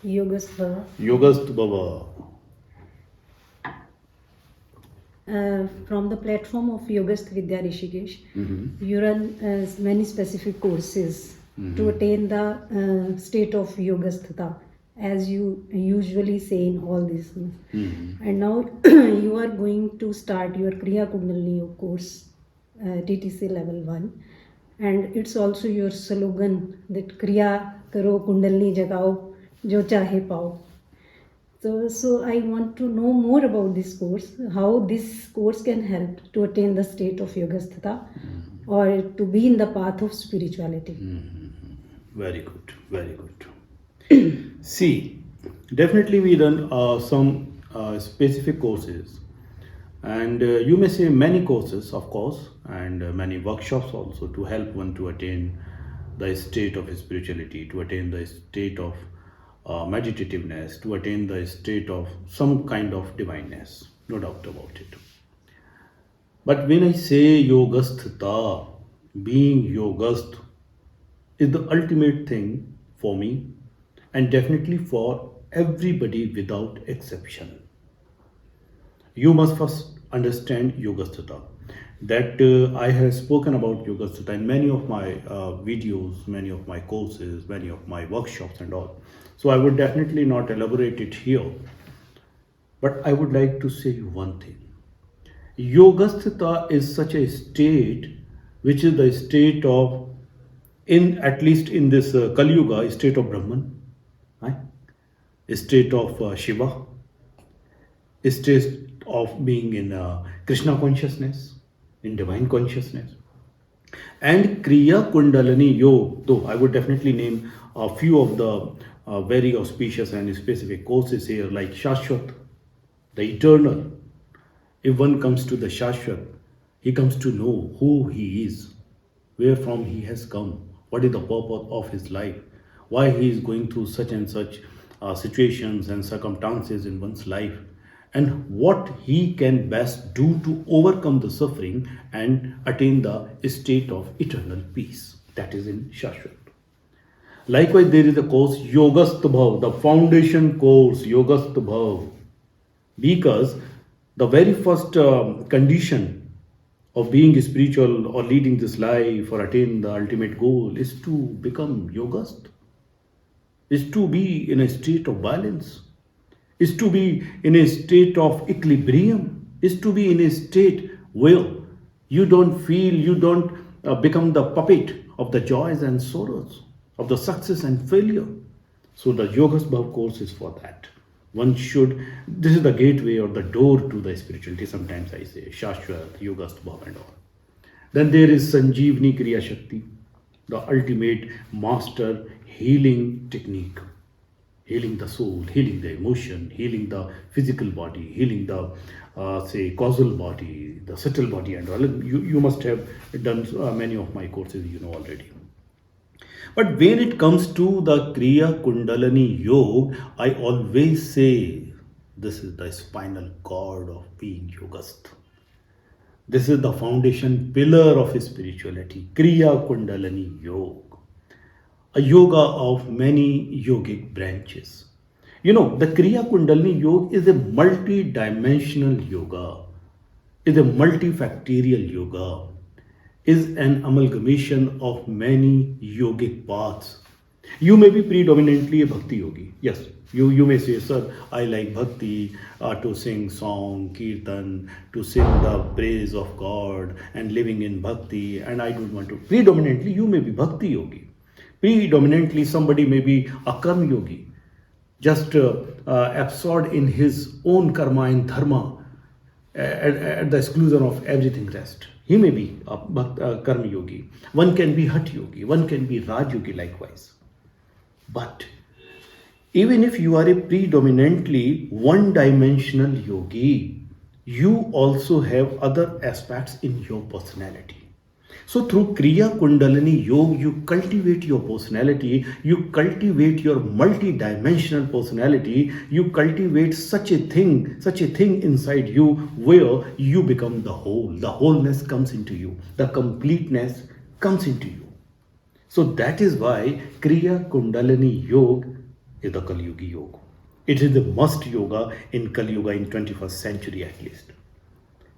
Yogastham. Yogastham. From the platform of Yogasth Vidya Rishikesh, you run many specific courses to attain the state of Yogasthata, as you usually say in all these things. And now you are going to start your Kriya Kundalini course, TTC level 1. And it's also your slogan that Kriya Karo Kundalini Jagao Jo Chahe Pao. So I want to know more about this course, how this course can help to attain the state of Yogasthata or to be in the path of spirituality. Very good, very good. See, definitely we run some specific courses, and you may say many courses, of course, and many workshops also to help one to attain the state of spirituality, to attain the state of meditativeness, to attain the state of some kind of divineness, no doubt about it. But when I say Yogasthata, being Yogast is the ultimate thing for me and definitely for everybody without exception. You must first understand Yogasthata. That I have spoken about Yogasthata in many of my videos, many of my courses, many of my workshops and all. So I would definitely not elaborate it here. But I would like to say one thing. Yogasthita is such a state which is the state of, in at least in this Kali Yuga, a state of Brahman, right? A state of Shiva, a state of being in Krishna consciousness, in divine consciousness. And Kriya Kundalini Yoga, though I would definitely name a few of the very auspicious and specific courses here, like Shaashvat, the eternal. If one comes to the Shaashvat, he comes to know who he is, where from he has come, what is the purpose of his life, why he is going through such and such situations and circumstances in one's life, and what he can best do to overcome the suffering and attain the state of eternal peace. That is in Shaashvat. Likewise, there is a course Yogastham, the foundation course Yogastham, because the very first condition of being spiritual or leading this life or attain the ultimate goal is to become Yogast, is to be in a state of balance, is to be in a state of equilibrium, is to be in a state where you don't feel, you don't become the puppet of the joys and sorrows, of the success and failure. So the Yogastham course is for that. One should, this is the gateway or the door to the spirituality, sometimes I say, Shaashvat, Yogastham and all. Then there is Sanjivini Kriya Shakti, the ultimate master healing technique. Healing the soul, healing the emotion, healing the physical body, healing the, say, causal body, the subtle body and all. You must have done many of my courses, you know already. But when it comes to the Kriya Kundalini Yoga, I always say this is the spinal cord of being Yogast. This is the foundation pillar of spirituality, Kriya Kundalini Yoga. A yoga of many yogic branches. You know, the Kriya Kundalini Yoga is a multi-dimensional yoga, is a multifactorial yoga, is an amalgamation of many yogic paths. You may be predominantly a bhakti yogi. Yes, you may say, sir, I like bhakti, to sing song, kirtan, to sing the praise of God and living in bhakti, and I don't want to. Predominantly, you may be bhakti yogi. Predominantly, somebody may be a karma yogi, just absorbed in his own karma and dharma at the exclusion of everything rest. He may be a karma yogi. One can be hat yogi, one can be raj yogi likewise. But even if you are a predominantly one-dimensional yogi, you also have other aspects in your personality. So through Kriya Kundalini Yoga, you cultivate your personality, you cultivate your multi-dimensional personality, you cultivate such a thing inside you where you become the whole. The wholeness comes into you, the completeness comes into you. So that is why Kriya Kundalini Yoga is the Kali Yuga yoga. It is the must yoga in Kali Yuga in 21st century at least.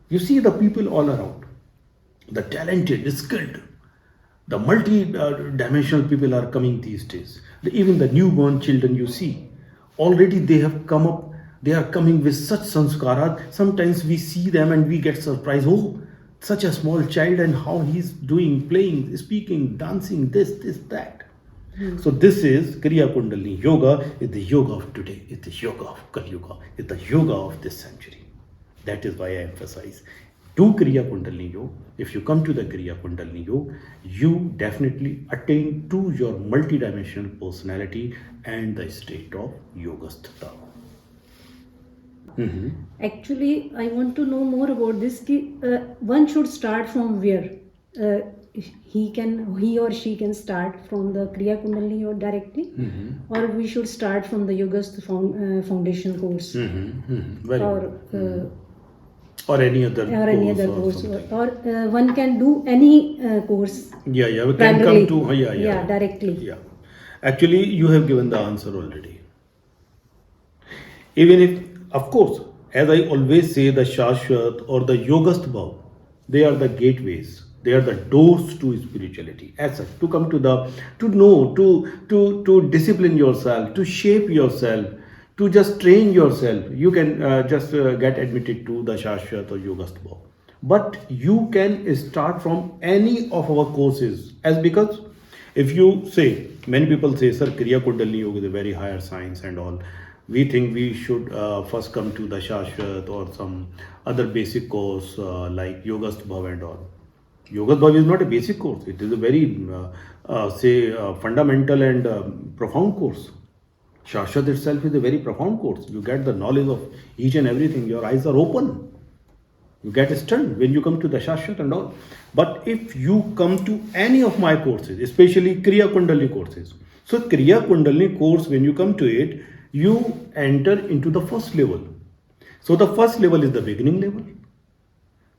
You see the people all around, the talented, the skilled, the multi-dimensional people are coming these days. Even the newborn children you see, already they have come up, they are coming with such sanskaras. Sometimes we see them and we get surprised. Oh, such a small child and how he's doing, playing, speaking, dancing, this, that. So this is Kriya Kundalini yoga. Is the yoga of today. It's the yoga of Kali Yuga. It's the yoga of this century. That is why I emphasize. Do Kriya Kundalini yoga. If you come to the Kriya Kundalini yoga, you definitely attain to your multidimensional personality and the state of Yogastham. Actually, I want to know more about this. One should start from where? He or she can start from the Kriya Kundalini yoga directly, or we should start from the Yogastham foundation course, Very or good. Or any other course, or one can do any course. Yeah, we can primarily. come to Directly. Yeah, actually, you have given the answer already. Even if, of course, as I always say, the Shaashvat or the Yogastham, they are the gateways. They are the doors to spirituality. As such, to come to know, to discipline yourself, to shape yourself, to just train yourself. You can just get admitted to the Shaashvat or Yogastham. But you can start from any of our courses. As because if you say, many people say, sir, Kriya Kundalini Yoga is a very higher science and all. We think we should first come to the Shaashvat or some other basic course like Yogastham and all. Yogastham is not a basic course. It is a very, fundamental and profound course. Shaashvat itself is a very profound course. You get the knowledge of each and everything. Your eyes are open. You get stunned when you come to the Shaashvat and all. But if you come to any of my courses, especially Kriya Kundalini courses, so Kriya Kundalini course, when you come to it, you enter into the first level. So the first level is the beginning level.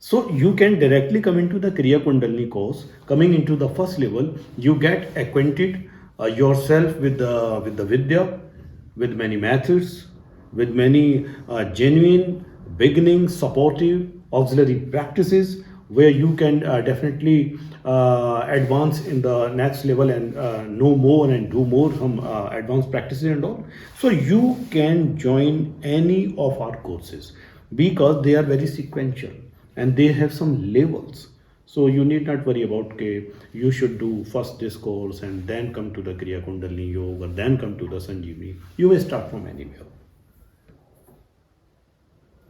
So you can directly come into the Kriya Kundalini course. Coming into the first level, you get acquainted yourself with the Vidya, with many methods, with many genuine, beginning, supportive, auxiliary practices where you can definitely advance in the next level and know more and do more some advanced practices and all. So you can join any of our courses because they are very sequential and they have some levels. So you need not worry about, okay, you should do first this course and then come to the Kriya Kundalini Yoga, or then come to the Sanjivini. You may start from anywhere.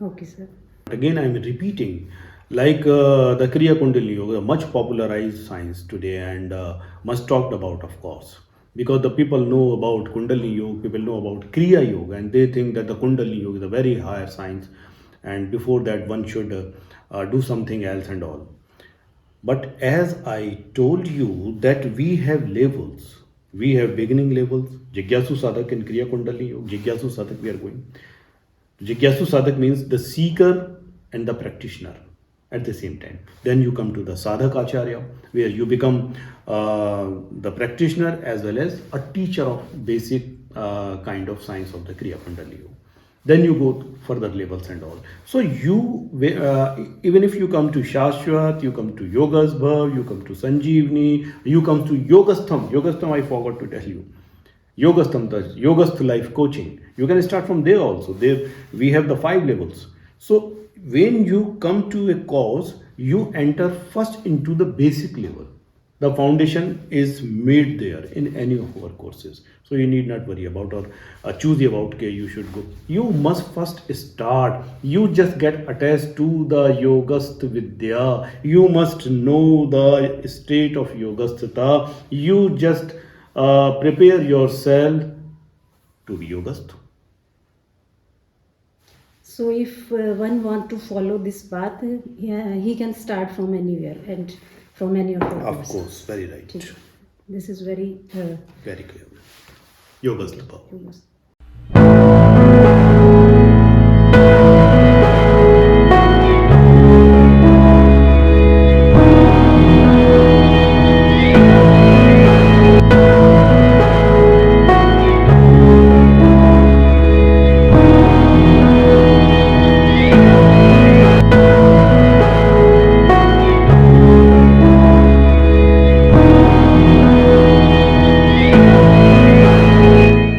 Okay, sir. Again, I am repeating, like the Kriya Kundalini Yoga, much popularized science today and much talked about, of course. Because the people know about Kundalini Yoga, people know about Kriya Yoga, and they think that the Kundalini Yoga is a very higher science, and before that one should do something else and all. But as I told you that we have levels, we have beginning levels, Jigyasu Sadhak in Kriya Kundalini Yoga, Jigyasu Sadhak we are going. Jigyasu Sadhak means the seeker and the practitioner at the same time. Then you come to the Sadhak Acharya, where you become the practitioner as well as a teacher of basic kind of science of the Kriya Kundalini Yoga. Then you go further levels and all. So you, even if you come to Shaashvat, you come to Yogastham, you come to Sanjivini, you come to Yogastham. Yogastham I forgot to tell you. Yogastham, the Yogasth life coaching. You can start from there also. There we have the 5 levels. So when you come to a course, you enter first into the basic level. The foundation is made there in any of our courses. So you need not worry about or choose about okay, you should go. You must first start. You just get attached to the Yogastha Vidya. You must know the state of Yogasthata. You just prepare yourself to be Yogastha. So if one want to follow this path, he can start from anywhere and from any of the Of courses. course, very right. This is very Very clear. Yogastham. Yogastham.